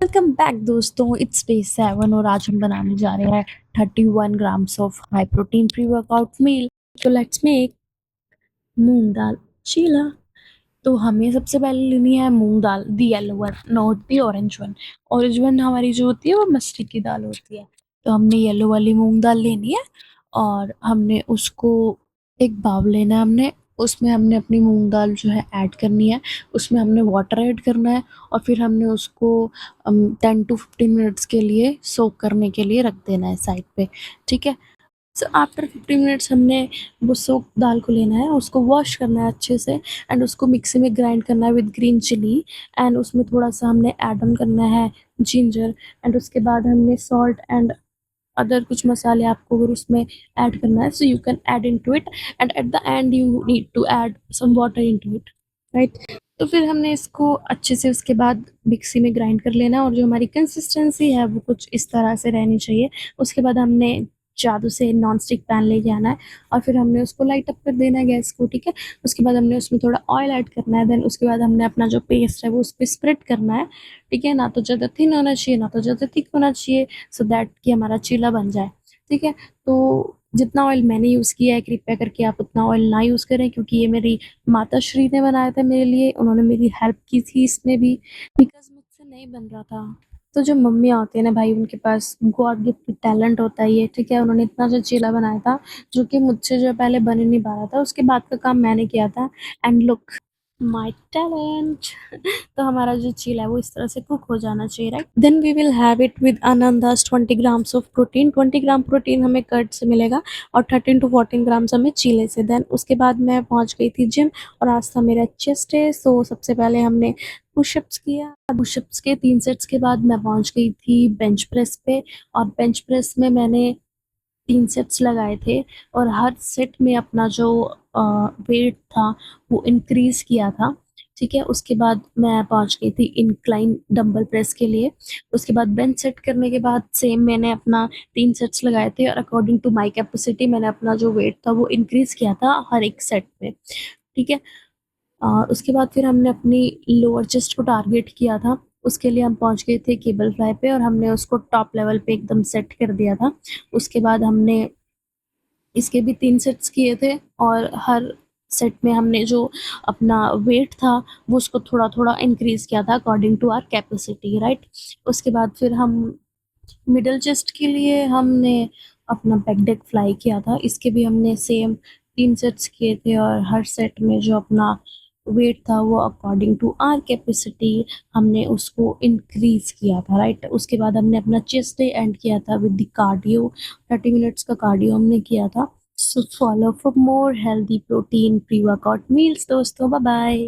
Welcome back दोस्तों, it's day 7 और आज हम बनाने जा रहे हैं 31 grams of high protein pre workout meal. तो लेट्स मेक मूंग दाल चीला। तो हमें सबसे पहले लेनी है मूंग दाल, the yellow one, not the orange one. Orange one हमारी जो होती है वो मस्टर्ड की दाल होती है। तो हमने येलो वाली मूंग दाल लेनी है और हमने उसको एक बाउल लेना है। हमने उसमें हमने अपनी मूंग दाल जो है ऐड करनी है। उसमें हमने वाटर ऐड करना है और फिर हमने उसको 10 to 15 मिनट्स के लिए सोक करने के लिए रख देना है साइड पे। ठीक है। सो आफ्टर 15 मिनट्स हमने वो सोक दाल को लेना है, उसको वॉश करना है अच्छे से एंड उसको मिक्सी में ग्राइंड करना है विद ग्रीन चिली। एंड उसमें थोड़ा सा हमने ऐड ऑन करना है जिंजर। एंड उसके बाद हमने सॉल्ट एंड अदर कुछ मसाले आपको अगर उसमें ऐड करना है so you can add into it. And at the end you need to add some water into it, right. तो फिर हमने इसको अच्छे से उसके बाद मिक्सी में ग्राइंड कर लेना है और जो हमारी कंसिस्टेंसी है वो कुछ इस तरह से रहनी चाहिए। उसके बाद हमने जादू से नॉन स्टिक पैन लेके आना है और फिर हमने उसको लाइट अप कर देना है गैस को। ठीक है। उसके बाद हमने उसमें थोड़ा ऑयल ऐड करना है। देन उसके बाद हमने अपना जो पेस्ट है वो उस पर स्प्रेड करना है। ठीक है। ना तो ज़्यादा थिन होना चाहिए ना तो ज़्यादा थिक होना चाहिए, सो दैट कि हमारा चीला बन जाए। ठीक है। तो जितना ऑयल मैंने यूज़ किया है कृपया करके आप उतना ऑयल ना यूज़ करें, क्योंकि ये मेरी माता श्री ने बनाया था मेरे लिए। उन्होंने मेरी हेल्प की थी इसमें भी, बिकॉज़ मुझसे नहीं बन रहा था। तो जो मम्मियाँ होती है ना भाई, उनके पास गॉड गिफ्टेड टैलेंट होता है ये। ठीक है। उन्होंने इतना अच्छा चीला बनाया था जो कि मुझसे जो है पहले बन ही नहीं पा रहा था। उसके बाद का काम मैंने किया था एंड लुक माय टैलेंट। तो हमारा जो चीला है वो इस तरह से कुक हो जाना चाहिए, right. Then we will have it with अनंदाज 20 grams of protein. 20 gram protein हमें कर्ड से मिलेगा और 13 to 14 ग्राम्स हमें चीले से। देन उसके बाद मैं पहुंच गई थी जिम और आज था मेरा चेस्ट डे। सो सबसे पहले हमने पुशअप्स किया। पुशअप्स के 3 सेट्स के बाद मैं पहुंच गई थी बेंच प्रेस पे। और बेंच प्रेस में मैंने 3 सेट्स लगाए थे और हर सेट में अपना जो वेट था वो इंक्रीज किया था। ठीक है। उसके बाद मैं पहुंच गई थी इंक्लाइन डंबल प्रेस के लिए। उसके बाद बेंच सेट करने के बाद सेम मैंने अपना 3 सेट्स लगाए थे और अकॉर्डिंग टू माय कैपेसिटी मैंने अपना जो वेट था वो इंक्रीज किया था हर एक सेट में। ठीक है। उसके बाद फिर हमने अपनी लोअर चेस्ट को टारगेट किया था। उसके लिए हम पहुंच गए थे केबल फ्लाई पे और हमने उसको टॉप लेवल पे एकदम सेट कर दिया था। उसके बाद हमने इसके भी 3 सेट्स किए थे और हर सेट में हमने जो अपना वेट था वो उसको थोड़ा थोड़ा इंक्रीज किया था according to our capacity, right. उसके बाद फिर हम मिडल चेस्ट के लिए हमने अपना बैक डेक फ्लाई किया था। इसके भी हमने सेम 3 सेट्स किए थे और हर सेट में जो अपना वेट था वो अकॉर्डिंग टू आर कैपेसिटी हमने उसको इंक्रीज किया था, राइट। उसके बाद हमने अपना चेस्ट डे एंड किया था विद द कार्डियो। 30 मिनट्स का कार्डियो हमने किया था। So follow for more healthy protein pre workout meals दोस्तों। Bye bye.